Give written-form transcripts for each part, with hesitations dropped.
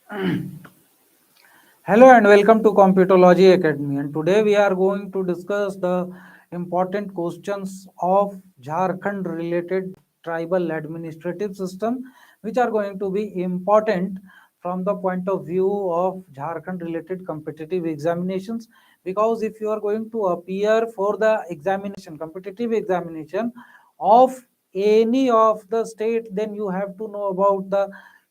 Hello and welcome to Competology Academy. And today we are going to discuss the important questions of Jharkhand related tribal administrative system, which are going to be important from the point of view of Jharkhand related competitive examinations. Because if you are going to appear for the examination, competitive examination of any of the state, then you have to know about the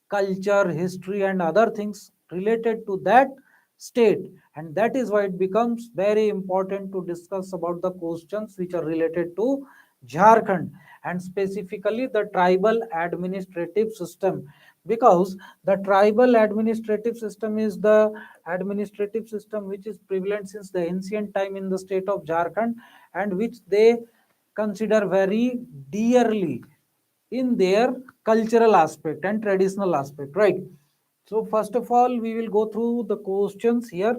culture, history, and other things related to that state, and that is why it becomes very important to discuss about the questions which are related to Jharkhand and specifically the tribal administrative system, because the tribal administrative system is the administrative system which is prevalent since the ancient time in the state of Jharkhand, and which they consider very dearly in their cultural aspect and traditional aspect, right? So first of all, we will go through the questions here.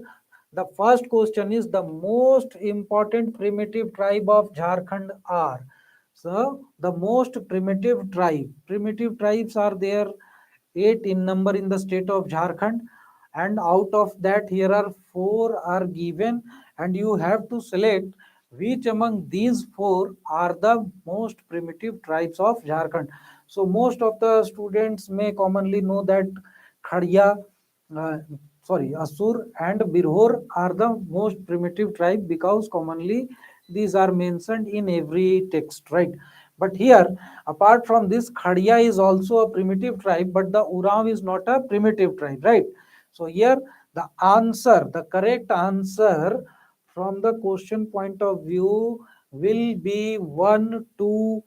The first question is the most important primitive tribe of Jharkhand are. So the most primitive tribes are there 8 in number in the state of Jharkhand, and out of that here are 4 are given, and you have to select which among these 4 are the most primitive tribes of Jharkhand. So most of the students may commonly know that Khadya, uh, Asur and Birhor are the most primitive tribe because commonly these are mentioned in every text, right? But here, apart from this, Khadya is also a primitive tribe, but the Uram is not a primitive tribe, right? So here, the correct answer from the question point of view will be 1, 2,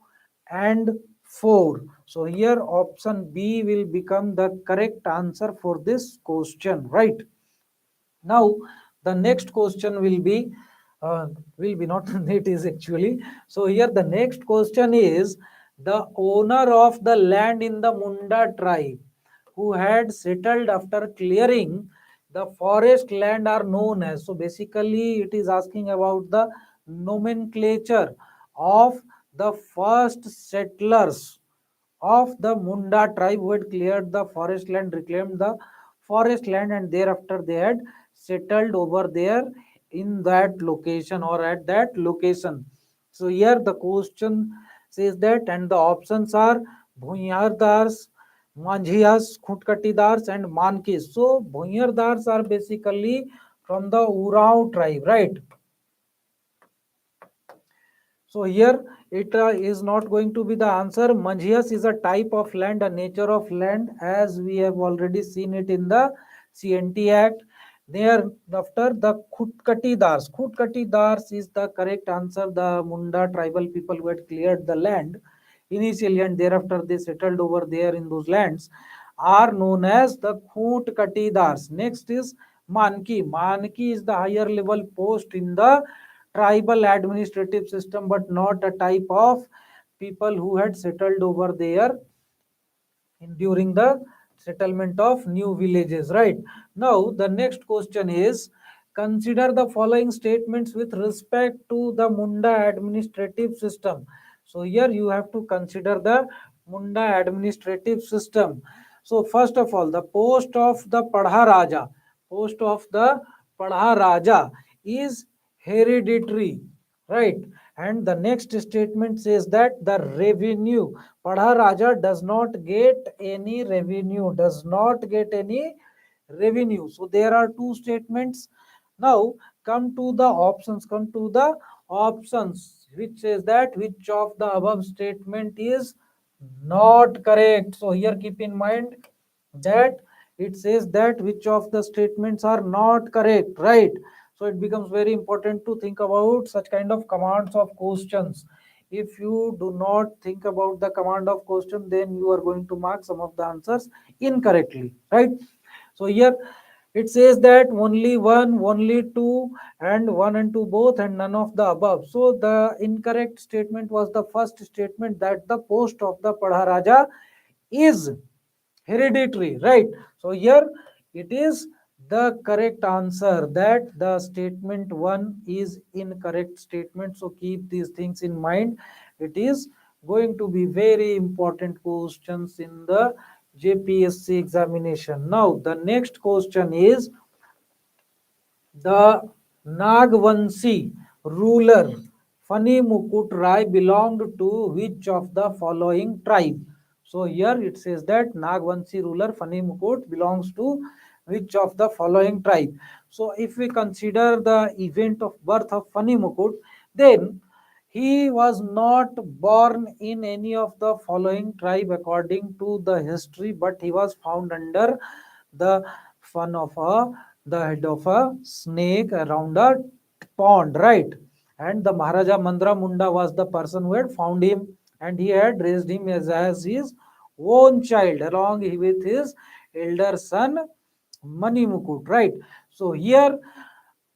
and 4. So here option B will become the correct answer for this question, right? Now the next question will be not it is actually. So here the next question is the owner of the land in the Munda tribe who had settled after clearing the forest land are known as. So basically it is asking about the nomenclature of the first settlers of the Munda tribe who had cleared the forest land, reclaimed the forest land, and thereafter they had settled over there in that location or at that location. So here the question says that, and the options are Bhunyardars, Manjhias, Khutkatidars, and Mankis. So Bhunyardars are basically from the Urao tribe, right? So here it is not going to be the answer. Manjhias is a type of land, a nature of land, as we have already seen it in the CNT Act. Thereafter, the Khutkatidars. Khutkatidars is the correct answer. The Munda tribal people who had cleared the land initially and thereafter they settled over there in those lands are known as the Khutkatidars. Next is Manki. Manki is the higher level post in the tribal administrative system, but not a type of people who had settled over there during the settlement of new villages, right? Now the next question is, consider the following statements with respect to the Munda administrative system. So here you have to consider the Munda administrative system. So first of all, the post of the Padha Raja is hereditary, right? And the next statement says that the revenue, Padha Raja does not get any revenue, So there are two statements. Now come to the options, which says that which of the above statement is not correct. So here keep in mind that it says that which of the statements are not correct, right? So it becomes very important to think about such kind of commands of questions. If you do not think about the command of question, then you are going to mark some of the answers incorrectly, right? So here it says that only one, only two, and one and two both, and none of the above. So the incorrect statement was the first statement, that the post of the Padharaja is hereditary, right? So here it is the correct answer, that the statement 1 is incorrect statement. So keep these things in mind. It is going to be very important questions in the JPSC examination. Now the next question is the Nagvanshi ruler Fani Mukut Rai belonged to which of the following tribe? So here it says that Nagvanshi ruler Fani Mukut belongs to which of the following tribe? So if we consider the event of birth of Fani Mukut, then he was not born in any of the following tribe according to the history, but he was found under the fun of the head of a snake around a pond, right? And the Maharaja Mandra Munda was the person who had found him, and he had raised him as his own child along with his elder son Mani Mukut, right? So here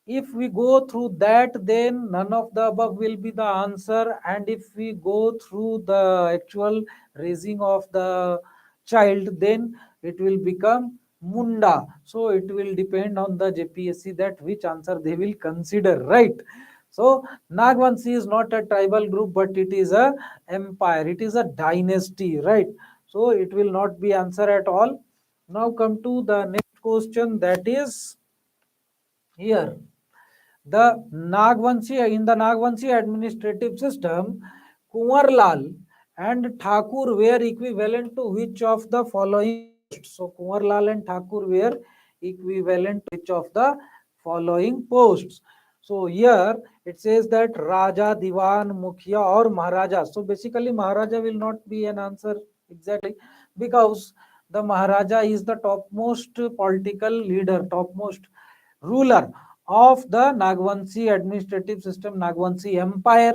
if we go through that, then none of the above will be the answer. And if we go through the actual raising of the child, then it will become Munda. So it will depend on the JPSC that which answer they will consider, right? So Nagvanshi is not a tribal group, but it is a empire. It is a dynasty, right? So it will not be answer at all. Now come to the next question, that is here. In the Nagvanshi administrative system, Kunwarlal and Thakur were equivalent to which of the following posts? So Kunwarlal and Thakur were equivalent to which of the following posts? So here it says that Raja, Diwan, Mukhya or Maharaja. So basically Maharaja will not be an answer exactly, because the Maharaja is the topmost political leader, topmost ruler of the Nagvanshi administrative system, Nagvanshi empire.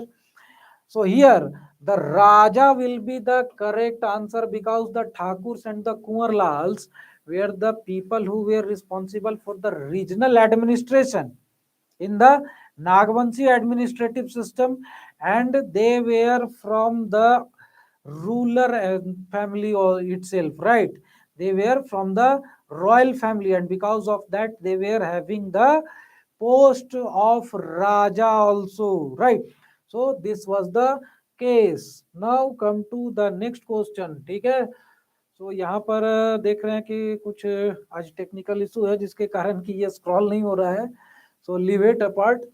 So here the Raja will be the correct answer, because the Thakurs and the Kunwarlals were the people who were responsible for the regional administration in the Nagvanshi administrative system, and they were from the ruler family itself, right? They were from the royal family, and because of that they were having the post of Raja also, right? So this was the case. Now come to the next question, ठीक है? तो यहाँ पर देख रहे हैं कि कुछ आज टेक्निकल इशू है जिसके कारण कि ये स्क्रॉल नहीं हो रहा है. So leave it apart.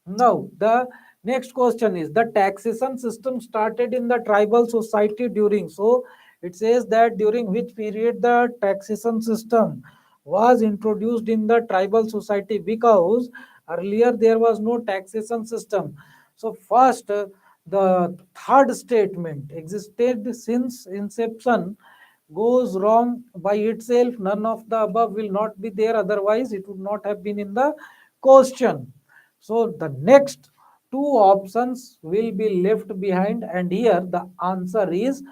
Now the next question is the taxation system started in the tribal society during. So it says that during which period the taxation system was introduced in the tribal society, because earlier there was no taxation system. So first the third statement existed since inception goes wrong by itself. None of the above will not be there, otherwise it would not have been in the question. So the next two options will be left behind, and here the answer is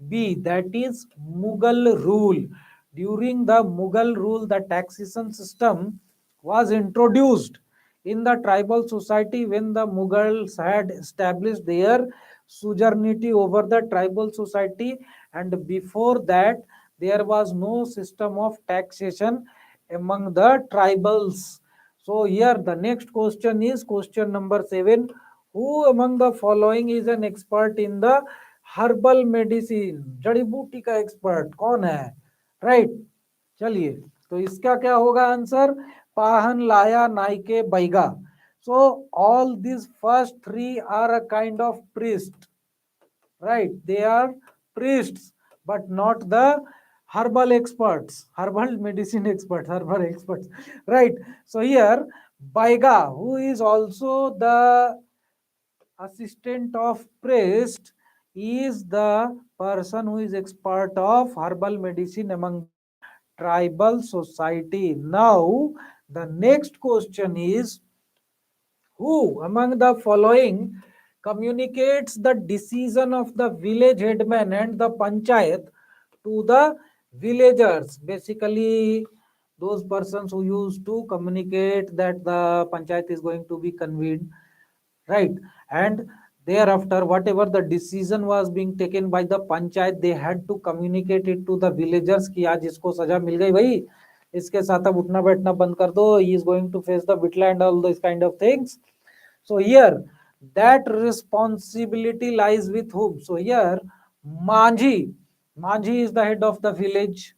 B, that is Mughal rule. During the Mughal rule, the taxation system was introduced in the tribal society when the Mughals had established their suzerainty over the tribal society, and before that there was no system of taxation among the tribals. So here the next question is question number 7. Who among the following is an expert in the herbal medicine? जड़ी बूटी का expert कौन है? Right, चलिए तो इसका क्या होगा आंसर? पाहन, लाया, Nike, Baiga. So all these first three are a kind of priest, right? They are priests, but not the herbal experts, herbal medicine experts, herbal experts, right? So here Baiga, who is also the assistant of priest, is the person who is expert of herbal medicine among the tribal society. Now the next question is, who among the following communicates the decision of the village headman and the panchayat to the villagers? Basically, those persons who used to communicate that the panchayat is going to be convened, right? And thereafter, whatever the decision was being taken by the panchayat, they had to communicate it to the villagers कि आज इसको सजा मिल गई भाई, इसके साथ अब उठना बैठना बंद कर दो, he is going to face the bitla and all those kind of things. So here that responsibility lies with whom? So here Manjhi, Manji is the head of the village.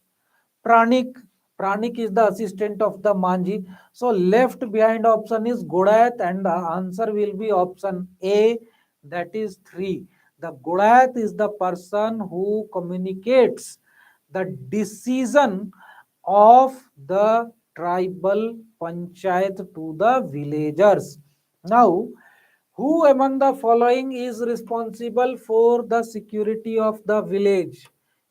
Pranik, Pranik is the assistant of the Manji. So left behind option is Godayat and the answer will be option A, that is 3. The Godayat is the person who communicates the decision of the tribal panchayat to the villagers. Now, who among the following is responsible for the security of the village?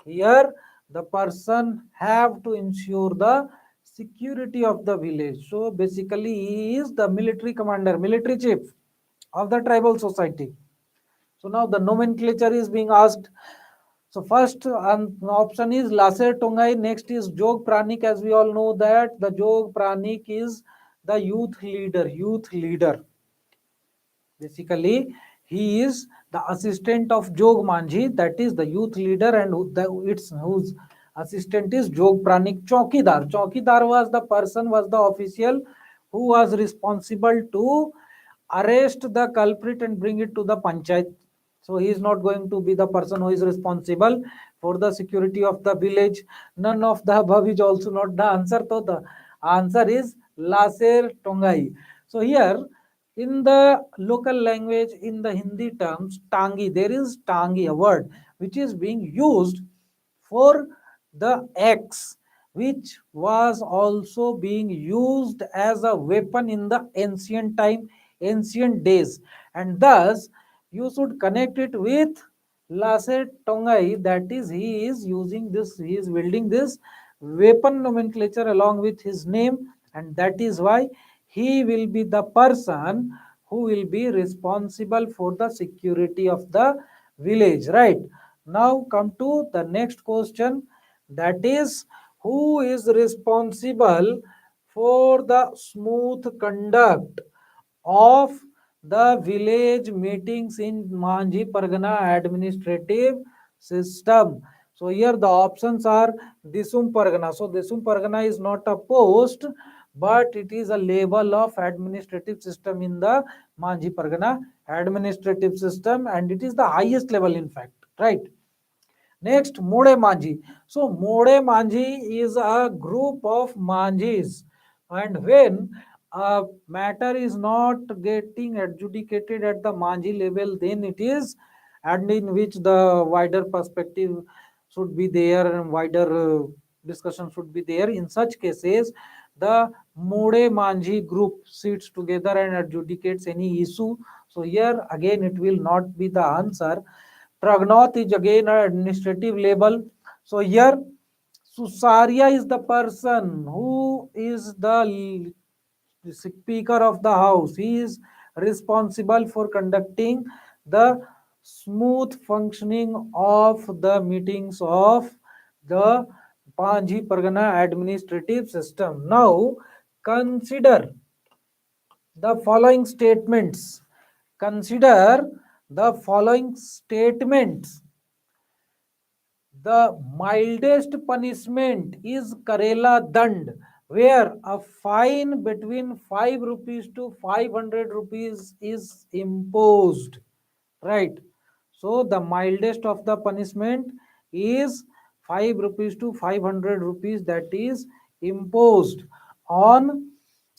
Here, the person have to ensure the security of the village. So basically, he is the military commander, military chief of the tribal society. So now the nomenclature is being asked. So first option is Laser Tongai, next is Jog Pranik. As we all know that the Jog Pranik is the youth leader, Basically, he is the assistant of Jog Manji, that is the youth leader, and whose assistant is Jog Pranik Chaukidar. Chaukidar was the person, was the official who was responsible to arrest the culprit and bring it to the panchayat. So he is not going to be the person who is responsible for the security of the village. None of the above is also not the answer. So the answer is Laser Tongai. So here in the local language, in the Hindi terms, Tangi, there is Tangi, a word which is being used for the axe, which was also being used as a weapon in the ancient time, ancient days, and thus you should connect it with Laser Tongai, that is, he is using this, he is wielding this weapon nomenclature along with his name, and that is why he will be the person who will be responsible for the security of the village, right? Now come to the next question, that is, who is responsible for the smooth conduct of the village meetings in Manji Pargana administrative system? So here the options are Disum Pargana. So Disum Pargana is not a post, but it is a level of administrative system in the Manji Pargana administrative system, and it is the highest level in fact, right? Next, Mode Manji. So, Mode Manji is a group of Manjis, and when a matter is not getting adjudicated at the Manji level, then it is, and in which the wider perspective should be there and wider discussion should be there. In such cases, the Mode Manji group sits together and adjudicates any issue. So, here again, it will not be the answer. Pragnoth is again an administrative label. So here, Susaria is the person who is the speaker of the house. He is responsible for conducting the smooth functioning of the meetings of the Panji Pargana administrative system. Now, consider the following statements. Consider the following statements. The mildest punishment is Karela Dand, where a fine between 5 rupees to 500 rupees is imposed. Right. So the mildest of the punishment is 5 rupees to 500 rupees, that is imposed on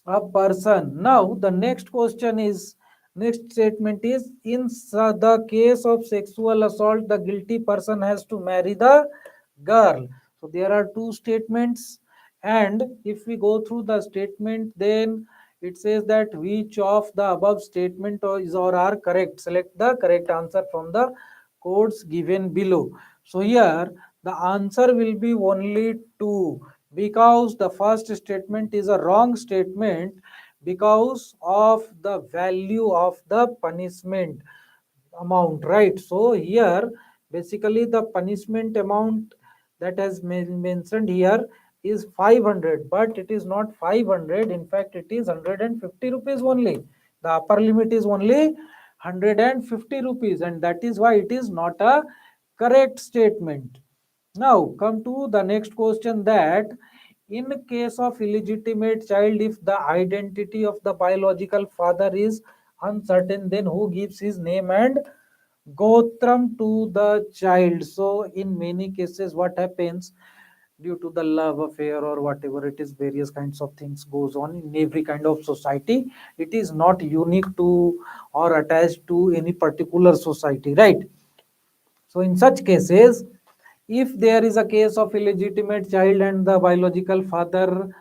a person. Now the next question is, next statement is, in the case of sexual assault, the guilty person has to marry the girl. So there are two statements, and if we go through the statement, then it says that which of the above statement is or are correct. Select the correct answer from the codes given below. So here the answer will be only 2, because the first statement is a wrong statement because of the value of the punishment amount, right? So here basically the punishment amount that has mentioned here is 500, but it is not 500. In fact, it is 150 rupees only. The upper limit is only 150 rupees, and that is why it is not a correct statement. Now come to the next question, that in case of illegitimate child, if the identity of the biological father is uncertain, then who gives his name and Gotram to the child. So in many cases, what happens due to the love affair or whatever it is, various kinds of things goes on in every kind of society. It is not unique to or attached to any particular society, right? So in such cases, if there is a case of illegitimate child and the biological father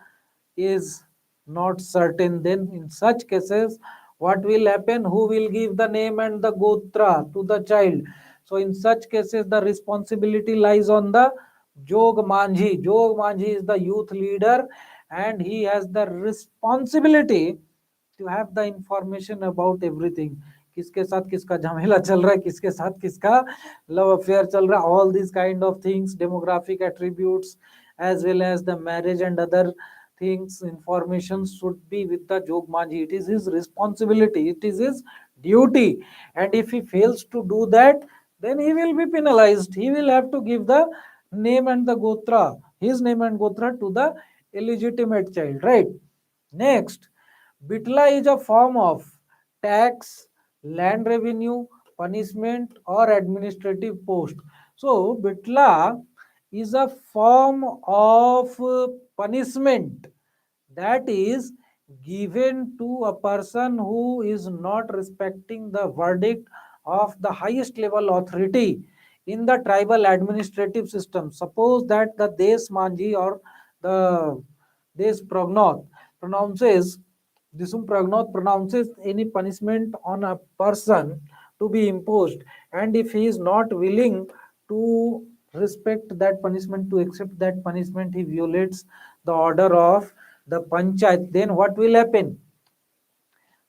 is not certain, then in such cases, what will happen? Who will give the name and the gotra to the child? So in such cases, the responsibility lies on the Jog Manjhi. Jog Manjhi is the youth leader and he has the responsibility to have the information about everything. किसके साथ किसका झमेला चल रहा है, किसके साथ किसका love affair चल रहा है, all these kind of things, demographic attributes as well as the marriage and other things, information should be with the Jogmanji. It is his responsibility, it is his duty, and if he fails to do that, then he will be penalized. He will have to give the name and the gotra, his name and gotra to the illegitimate child, right? Next, Bitla is a form of tax, land revenue, punishment, or administrative post. So, Bitla is a form of punishment that is given to a person who is not respecting the verdict of the highest level authority in the tribal administrative system. Suppose that the Des Manji or the Des Prognoth pronounces Disum Pragnoth pronounces any punishment on a person to be imposed, and if he is not willing to respect that punishment, to accept that punishment, he violates the order of the panchayat, then what will happen?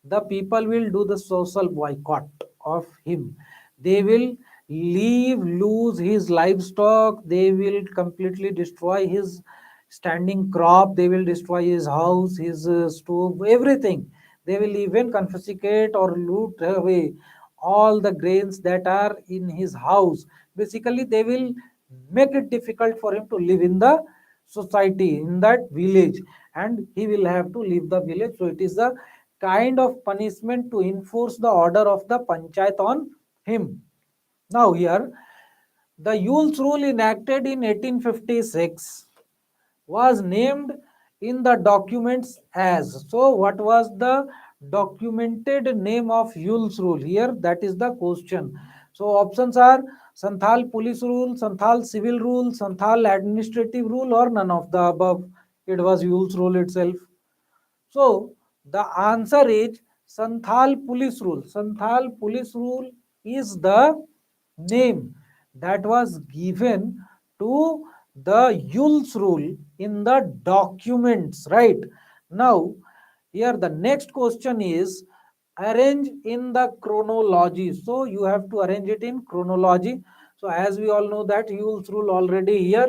The people will do the social boycott of him. They will lose his livestock, they will completely destroy his standing crop, they will destroy his house, his stove, everything. They will even confiscate or loot away all the grains that are in his house. Basically, they will make it difficult for him to live in the society, in that village, and he will have to leave the village. So it is a kind of punishment to enforce the order of the panchayat on him. Now here, the Yule's rule enacted in 1856 was named in the documents as. So what was the documented name of Yule's rule here? That is the question. So options are Santhal police rule, Santhal civil rule, Santhal administrative rule, or none of the above. It was Yule's rule itself. So the answer is Santhal Police Rule. Santhal Police Rule is the name that was given to the Yule's Rule in the documents, right? Now, here the next question is arrange in the chronology. So you have to arrange it in chronology. So as we all know that Yule's Rule already here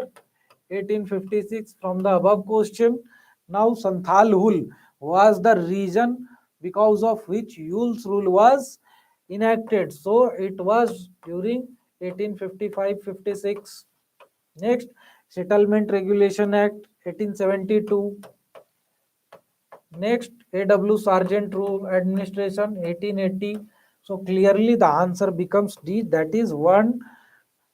1856 from the above question. Now Santhal Hul was the region because of which Yule's rule was enacted. So it was during 1855-56. Next, Settlement Regulation Act 1872. Next, A.W. Sargent Rule Administration 1880. So clearly the answer becomes D, that is 1,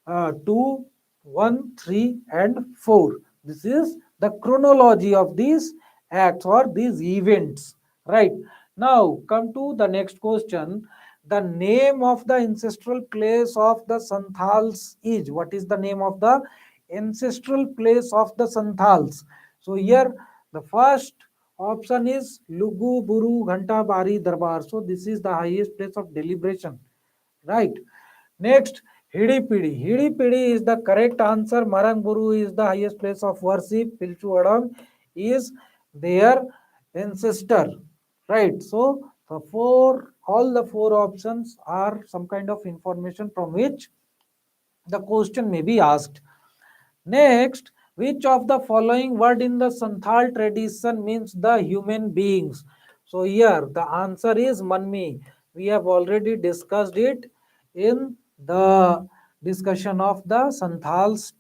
2, 1, 3, and 4. This is the chronology of these acts or these events. Right. Now come to the next question. The name of the ancestral place of the Santhals is. What is the name of the ancestral place of the Santhals? So here the first option is Lugu Buru Ghanta Bari Darbar. So this is the highest place of deliberation. Right. Next, Hidipidi. Hidipidi is the correct answer. Marangburu is the highest place of worship. Pilchuadam is their ancestor. Right. So all the four options are some kind of information from which the question may be asked. Next, which of the following word in the Santhal tradition means the human beings? So here the answer is Manmi. We have already discussed it in the discussion of the Santhals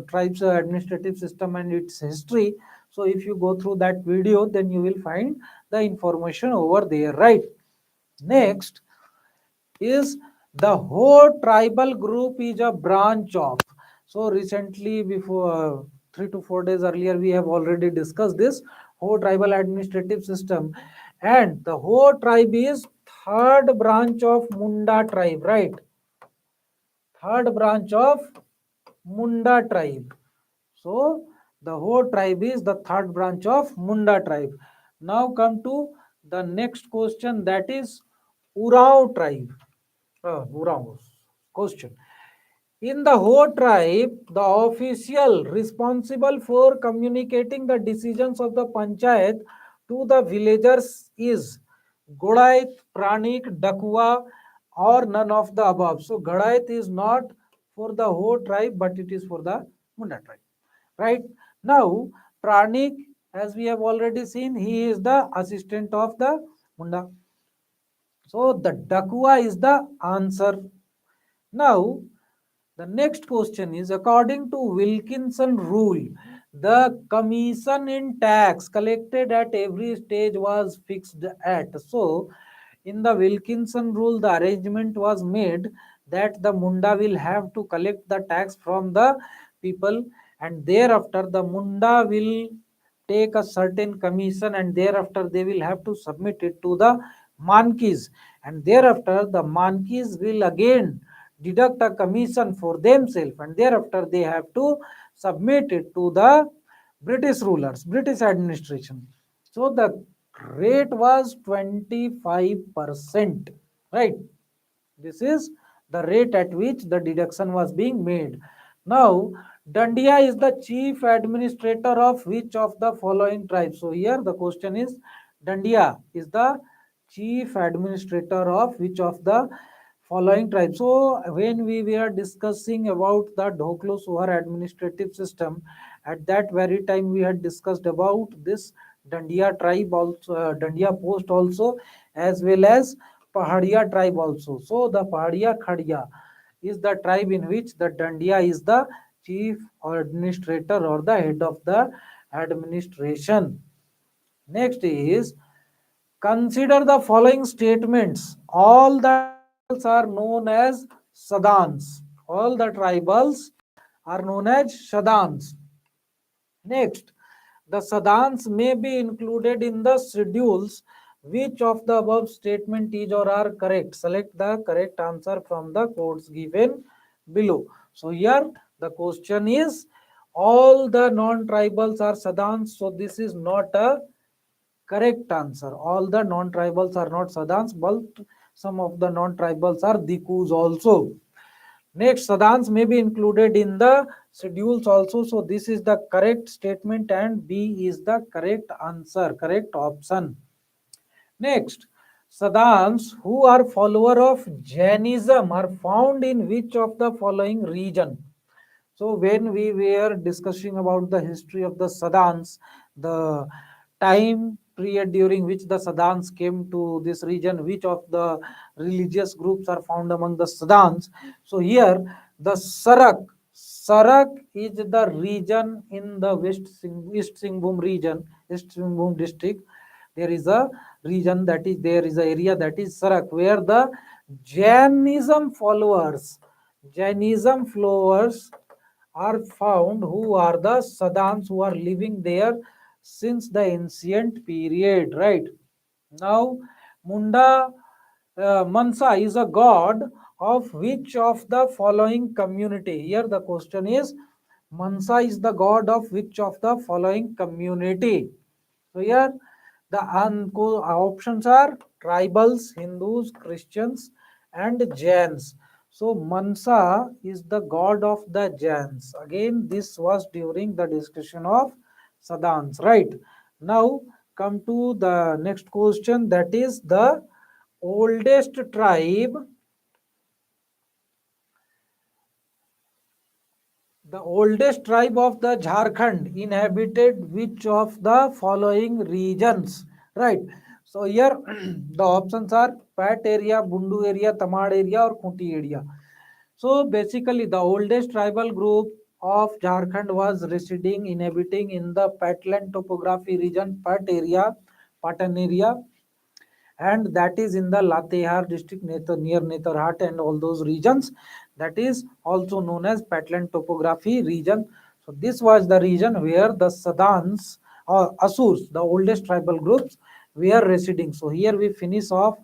tribes administrative system and its history. So if you go through that video, then you will find the information over there, right? Next is The whole tribal group is a branch of. So recently, before 3 to 4 days earlier, we have already discussed this whole tribal administrative system, and the whole tribe is third branch of Munda tribe, right? Third branch of Munda tribe. So the whole tribe is the third branch of Munda tribe. Now come to the next question, that is Urao tribe. Urao question. In the whole tribe, the official responsible for communicating the decisions of the panchayat to the villagers is Godait, Pranik, Dakua, or none of the above. So Godait is not for the whole tribe, but it is for the Munda tribe. Right now, Pranik, as we have already seen, he is the assistant of the Munda. So the Dakua is the answer. Now, the next question is, according to Wilkinson rule, the commission in tax collected at every stage was fixed at. So, in the Wilkinson rule, the arrangement was made that the Munda will have to collect the tax from the people, and thereafter the Munda will take a certain commission, and thereafter they will have to submit it to the Mankis, and thereafter the Mankis will again deduct a commission for themselves, and thereafter they have to submit it to the British rulers, British administration. So the rate was 25%, right? This is the rate at which the deduction was being made. Now, Dandiya is the chief administrator of which of the following tribes? So here the question is, Dandiya is the chief administrator of which of the following tribes? So when we were discussing about the Dhoklo Sohar administrative system, at that very time we had discussed about this Dandiya tribe also, Dandiya post also, as well as Pahadia tribe also. So the Pahadia Khadiya is the tribe in which the Dandiya is the chief or administrator or the head of the administration. Next is, consider the following statements. All the tribals are known as Sadans. All the tribals are known as Shadans. Next, the Sadans may be included in the schedules. Which of the above statement is or are correct? Select the correct answer from the codes given below. So here the question is, all the non-tribals are Sadans. So this is not a correct answer. All the non-tribals are not Sadans, but some of the non-tribals are Dikus also. Next, Sadans may be included in the schedules also. So this is the correct statement and B is the correct answer, correct option. Next, Sadans who are follower of Jainism are found in which of the following region? So when we were discussing about the history of the Sadans, the time period during which the Sadans came to this region, which of the religious groups are found among the Sadans. So here the Sarak is the region in the East Singhbhum region, East Singhbhum district. There is a region that is, there is an area that is Sarak, where the Jainism followers, Jainism followers are found, who are the Sadans who are living there since the ancient period, right? Now, Munda Mansa is a god of which of the following community? Here the question is, Mansa is the god of which of the following community? So here the options are tribals, Hindus, Christians, and Jains. So Mansa is the god of the Jains. Again, this was during the discussion of Sadans, right? Now come to the next question, that is the oldest tribe. The oldest tribe of the Jharkhand inhabited which of the following regions? Right. So here the options are Pat area, Bundu area, Tamad area, or Khunti area. So basically the oldest tribal group of Jharkhand was residing, inhabiting in the Patland topography region, Pat area, Patan area. and that is in the Latehar district near Netarhat and all those regions. That is also known as Patlan topography region. So this was the region where the Sadans or Asurs, the oldest tribal groups, were residing. So here we finish off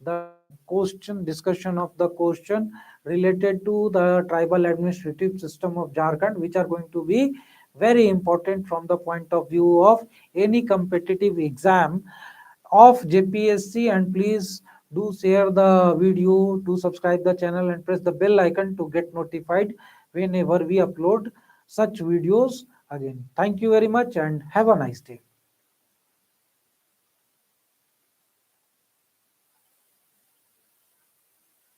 the question discussion of the question related to the tribal administrative system of Jharkhand, which are going to be very important from the point of view of any competitive exam of JPSC. And please do share the video, do subscribe the channel and press the bell icon to get notified whenever we upload such videos again. Thank you very much and have a nice day.